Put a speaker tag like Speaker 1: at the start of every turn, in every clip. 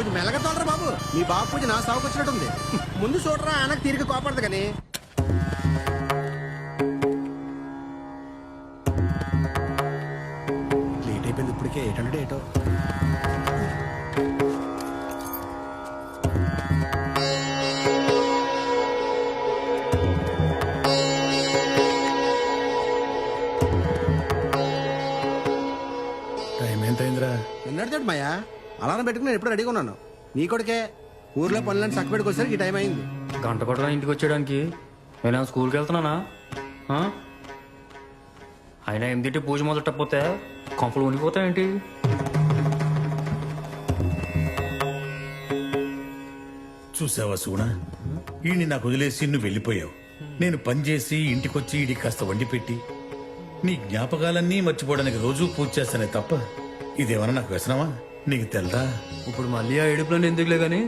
Speaker 1: కొంచెం మెల్లగా తోలరా బాబు. మీ బాబు పూజ నా సాగుకు వచ్చినట్టుంది. ముందు చూడరా, ఆయనకు తీరిక కోపడదు కానీ. లేట్ అయిపోయింది ఇప్పటికే. 800 ఏటో.
Speaker 2: టైం ఎంత అయిందిరా?
Speaker 1: నిన్నటితోటి మాయా అలారం పెట్టుకుని నేను ఎప్పుడు రెడీగా ఉన్నాను. నీ కొడుకే ఊర్లో పనులను చక్క పెట్టుకొచ్చేసరికి ఈ టైం అయింది.
Speaker 3: గంట కొట్టరా ఇంటికి వచ్చేయడానికి? నేను స్కూల్కి వెళ్తున్నానా? అయినా ఏమిటి పూజ మొదలెట్టకపోతే కొంపలు ఉనిపోతాయేంటి?
Speaker 2: చూసావా సూనా, ఈయన్ని నాకు వదిలేసి నువ్వు వెళ్ళిపోయావు. నేను పనిచేసి ఇంటికొచ్చి ఈడికి కాస్త వండి పెట్టి నీ జ్ఞాపకాలన్నీ మర్చిపోవడానికి రోజూ పూజ చేస్తానే తప్ప ఇదేమన్నా నాకు వ్యసనమా? నీకు తెల్దా?
Speaker 3: ఇప్పుడు మళ్ళీ ఆ ఏడుపులని ఎందుకులే గాని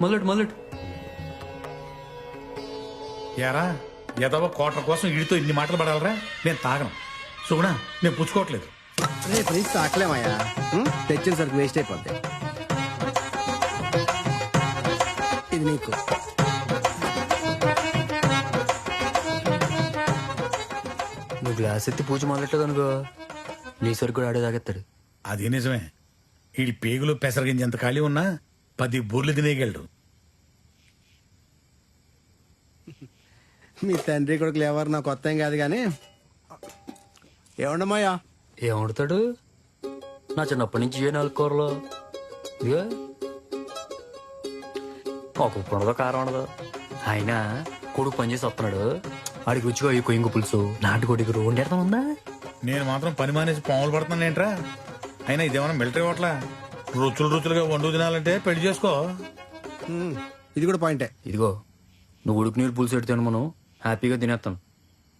Speaker 3: మొదలెట్టు.
Speaker 2: యారా ఎదవ కోట్ల కోసం ఈడితో ఇన్ని మాటలు పడాలరా? నేను తాగను సుగుణా, నేను పుచ్చుకోవట్లేదు.
Speaker 1: రే ప్లీజ్ తాకలేమయ్యా, తెచ్చిన సరికి వేస్ట్ అయిపోద్ది. ఇది నీకు.
Speaker 3: నువ్వు గ్లాస్ ఎత్తి పూజ మొదలెట్టదు అనుకో, నీ సరికి కూడా ఆడే తాగెత్తాడు.
Speaker 2: అది నిజమే. ఈడి పేగులో పెసరగింజ ఎంత ఖాళీ ఉన్నా 10 బూర్లు తినేయగలడు.
Speaker 1: మీ తండ్రి కొడుకులు ఎవరు నాకు కొత్త ఏం కాదు కానీ ఏమండమాయా.
Speaker 3: ఏం వండుతాడు? నా చిన్నప్పటి నుంచి ఏ 4 కూరలు ఇదిగో ఒక ఉప్పు ఉండదు, కారం ఉండదు. అయినా కొడుకు పనిచేసి వస్తున్నాడు, ఆడికి రుచిగా ఈ కొయ్యింగు పులుసు నాటుకోడికి వండేడతాం ఉందా?
Speaker 2: నేను మాత్రం పని మానేసి పాములు పడుతున్నానేంట్రా? అయినా ఇదేమన్నా మిలిటరీ హోటలా? రుచులుగా వండు తినాలంటే పెళ్లి చేసుకో.
Speaker 1: ఇది కూడా పాయింటే.
Speaker 3: ఇదిగో నువ్వు ఉడుకు నీళ్ళు పులుసు పెడితే మనం హ్యాపీగా తినేస్తాను.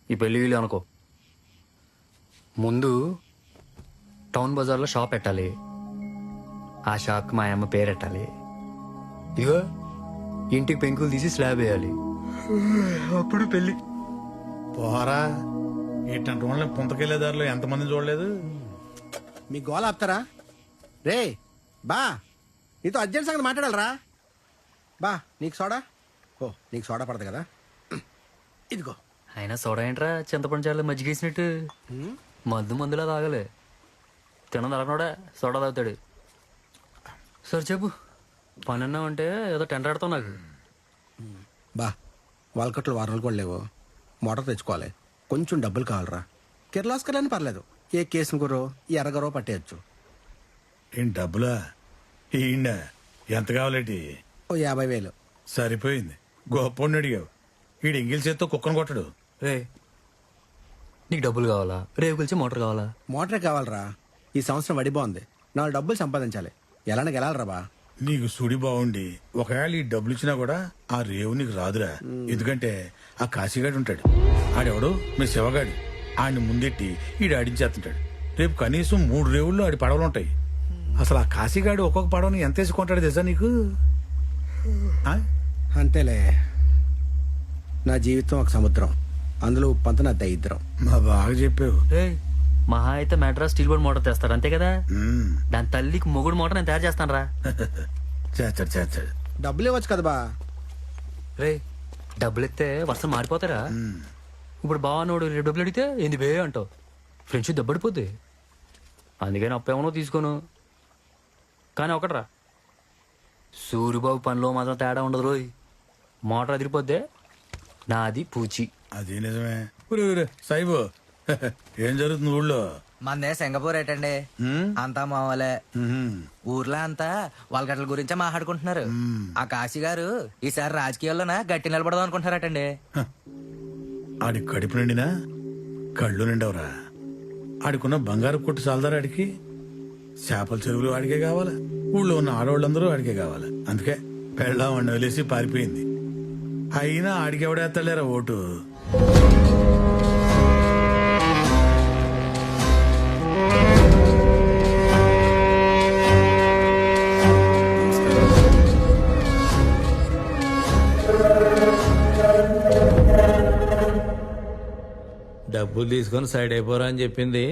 Speaker 3: ఈ పెళ్లి వీళ్ళు అనుకో. ముందు టౌన్ బజార్లో షాప్ పెట్టాలి, ఆ షాప్కి మా అమ్మ పేరు పెట్టాలి. ఇదిగో ఇంటికి పెంకులు తీసి స్లాబ్ వేయాలి, అప్పుడు పెళ్లి.
Speaker 2: పోరా, ఏంటంటే వాళ్ళని పుంతకెళ్లే దారిలో ఎంతమంది చూడలేదు?
Speaker 1: మీ గోల ఆపుతారా? రే బా, నీతో అర్జెంట్ సంగతి మాట్లాడాలరా. బా నీకు సోడా. ఓ నీకు సోడా పడదు కదా, ఇదిగో.
Speaker 3: అయినా సోడా ఏంట్రా, చింతపండు చాలు మజ్జిగేసినట్టు. మందులా తాగలే, తినదు అలనోడా సోడా తాగుతాడు. సరే చెప్పు, పని అన్నావంటే ఏదో టెండర్ ఆడతావు నాకు.
Speaker 1: బా వాల్కట్లు వారాలు కూడా లేవు, మోటార్ తెచ్చుకోవాలి, కొంచెం డబ్బులు కావాలరా. కిర్లాస్కర్ అని పర్లేదు, ఏ కేసును గురో ఎర్రగరో పట్టేయచ్చు.
Speaker 2: ఏం డబ్బులా? ఈయన ఎంత కావాలేటి?
Speaker 1: ఓ 50,000.
Speaker 2: సరిపోయింది, గొప్ప అడిగావు. ఈడు ఎంగిల్ చేత్తో కుక్కను కొట్టడు.
Speaker 3: రే నీకు డబ్బులు కావాలా? రేపు కలిసి మోటార్ కావాలా?
Speaker 1: మోటరే కావాలరా. ఈ సంవత్సరం వడి బాగుంది, 4 డబ్బులు సంపాదించాలి. ఎలానే గెలాలరా బా.
Speaker 2: నీకు సుడి బాగుండి ఒకవేళ ఈ డబ్బులు ఇచ్చినా కూడా ఆ రేవు నీకు రాదురా. ఎందుకంటే ఆ కాశీగాడు ఉంటాడు, ఆడెవడు మీ శివగాడు. ఆడిని ముందెట్టి ఈడు ఆడించేస్తుంటాడు. రేపు కనీసం 3 రేవుల్లో ఆడి పడవలు ఉంటాయి. అసలు ఆ కాశీగాడు ఒక్కొక్క పడవని ఎంత వేసుకుంటాడు తెలుసా నీకు?
Speaker 1: అంతేలే, నా జీవితం ఒక సముద్రం, అందులో ఉప్పంతా నా దరిద్రం.
Speaker 2: మా బాగా చెప్పావు.
Speaker 3: రే మహా అయితే మెడ్రాస్ స్టీల్ బోర్డ్ మోటార్ తెస్తాడు అంతే కదా.
Speaker 2: మ్మ్.
Speaker 3: దాని తల్లికి మొగుడు మోటార్ నేను తయారు చేస్తాను రా.
Speaker 2: చేస్తాడు.
Speaker 1: డబ్బులు ఇవ్వచ్చు కదా బా.
Speaker 3: రే డబ్బులు ఇస్తే వర్షం మారిపోతారా? ఇప్పుడు బాగా నోడు రేపు డబ్బులు అడిగితే ఏంది బే అంటావు, ఫ్రెండ్షిప్ దెబ్బడిపోద్ది. అందుకని అప్పేమనో తీసుకోను. కానీ ఒకట్రా, సూరిబాబు పనిలో మాత్రం తేడా ఉండదు రోయ్. మోటార్ అదిరిపోద్దే నాది పూచి.
Speaker 2: అదే నిజమే. సాయిబు ఏం జరుగుతుంది ఊళ్ళో?
Speaker 4: మందే సింగపూర్ ఏటండి, అంతా మామూలే. ఊర్లో అంతా వాళ్ళగట్ల గురించే మాట్లాడుకుంటున్నారు. ఆ కాశీ గారు ఈసారి రాజకీయాల్లోనా గట్టి నిలబడదాం అనుకుంటున్నారటండి.
Speaker 2: ఆడి కడుపు నిండినా కళ్ళు నిండవరా? ఆడికున్న బంగారు కొట్టు చాలదారా? ఆడికి చేపల చెరువులు ఆడికే కావాలా, ఊళ్ళో ఉన్న ఆడవాళ్ళందరూ ఆడికే కావాలా. అందుకే పెళ్ళాం వాడిని వదిలేసి పారిపోయింది. అయినా ఆడికి ఎవడేస్తలేరా ఓటు?
Speaker 5: డబ్బులు తీసుకొని సైడ్ అయిపోరా అని చెప్పింది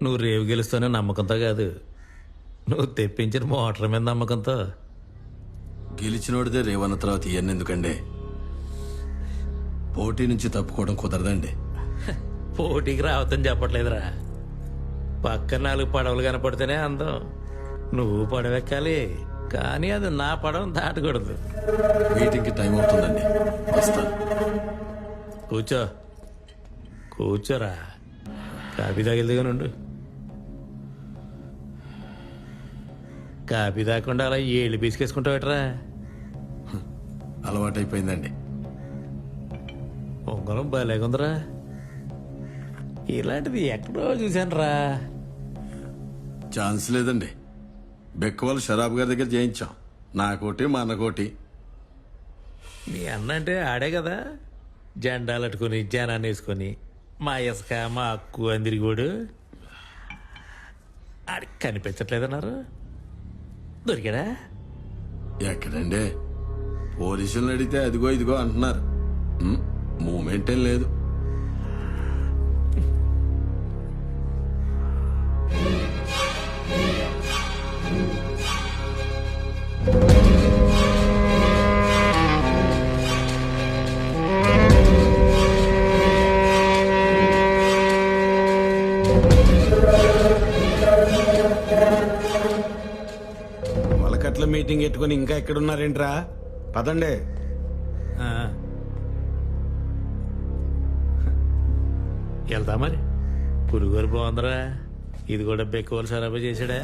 Speaker 5: నువ్వు రేవు గెలుస్తానే నమ్మకంతో కాదు, నువ్వు తెప్పించిన మోటార్ మీద నమ్మకంతో
Speaker 6: గెలిచినోడిదే రేవన్న తర్వాత ఇవన్నీ ఎందుకండి? పోటీ నుంచి తప్పుకోవడం కుదరదండి.
Speaker 5: పోటీకి రావద్దని చెప్పట్లేదురా. పక్క 4 పడవలు కనపడితేనే అందం. నువ్వు పడవెక్కాలి, కానీ అది నా పడవ దాటకూడదు.
Speaker 6: మీటింగ్కి టైం అవుతుందండి, వస్తాను.
Speaker 5: కూర్చో, కూర్చోరా. కాఫీ తాగిల్దిగా నుండు. కాఫీ తాగకుండా అలా ఏళ్ళు పీసుకేసుకుంటావట్రా?
Speaker 6: అలవాటైపోయిందండి.
Speaker 5: ఉంగరం భలేగుందిరా. ఇలాంటిది ఎక్కడో చూశాను రా.
Speaker 6: ఛాన్స్ లేదండి. బెక్కవాళ్ళు షరాబ్ గారి దగ్గర చేయించాం. నాకోటి మా అన్నకోటి.
Speaker 5: మీ అన్న అంటే ఆడే కదా, జెండాలు అట్టుకుని జనాన్ని వేసుకొని మా ఇసుక మా అక్కు అందిరిగోడు. ఆడికి కనిపించట్లేదన్నారు. దొరికాడా?
Speaker 6: ఎక్కడండి? పోలీసులను అడిగితే అదిగో ఇదిగో అంటున్నారు. మూమెంట్ ఏం లేదు.
Speaker 7: వలకట్ల మీటింగ్ పెట్టుకుని ఇంకా ఎక్కడున్నారేంట్రా? పదండి.
Speaker 5: ఆ. వెళ్తా మరి. పురుగోరు బాగుందిరా. ఇది కూడా బెక్కువలు సరఫరా చేశాడా?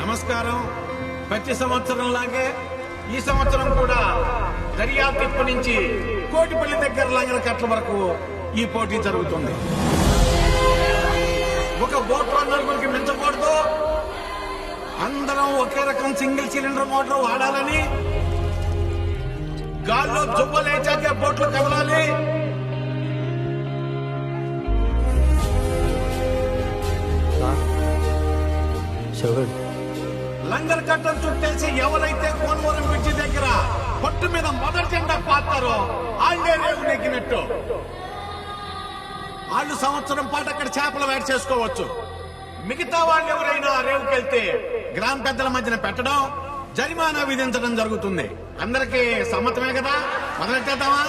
Speaker 7: నమస్కారం. ప్రతి సంవత్సరం లాగే ఈ సంవత్సరం కూడా దర్యాప్తిప్పు నుంచి కోటిపల్లి దగ్గర లాగిన కట్ల వరకు ఈ పోటీ జరుగుతుంది. ఒక బోట్లో 4 మించకూడదు. అందరం ఒకే రకం సింగిల్ సిలిండర్ మోటార్ వాడాలని, గాల్లో జువ్వలేచాకే బోట్లు కదలాలి. లంగర్ కట్టం చుట్టేసి ఎవరైతే కోనవరం బ్రిడ్జి దగ్గర పట్టు మీద మొదటి జెండా పాతారో వాళ్ళే రేవు నెగ్గినట్టు. వాళ్ళు సంవత్సరం పాటు అక్కడ చేపల వేట చేసుకోవచ్చు. మిగతా వాళ్ళు ఎవరైనా రేవుకెళ్తే గ్రామ పెద్దల మధ్యన పెట్టడం, జరిమానా విధించడం జరుగుతుంది. అందరికీ సమ్మతమే కదా? మొదలెట్టేద్దామా?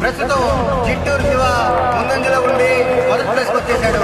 Speaker 8: ప్రస్తుతం చిట్టూరు శివ ముందంజలో ఉండి మొదటి ప్లేస్కి వచ్చేశాడు.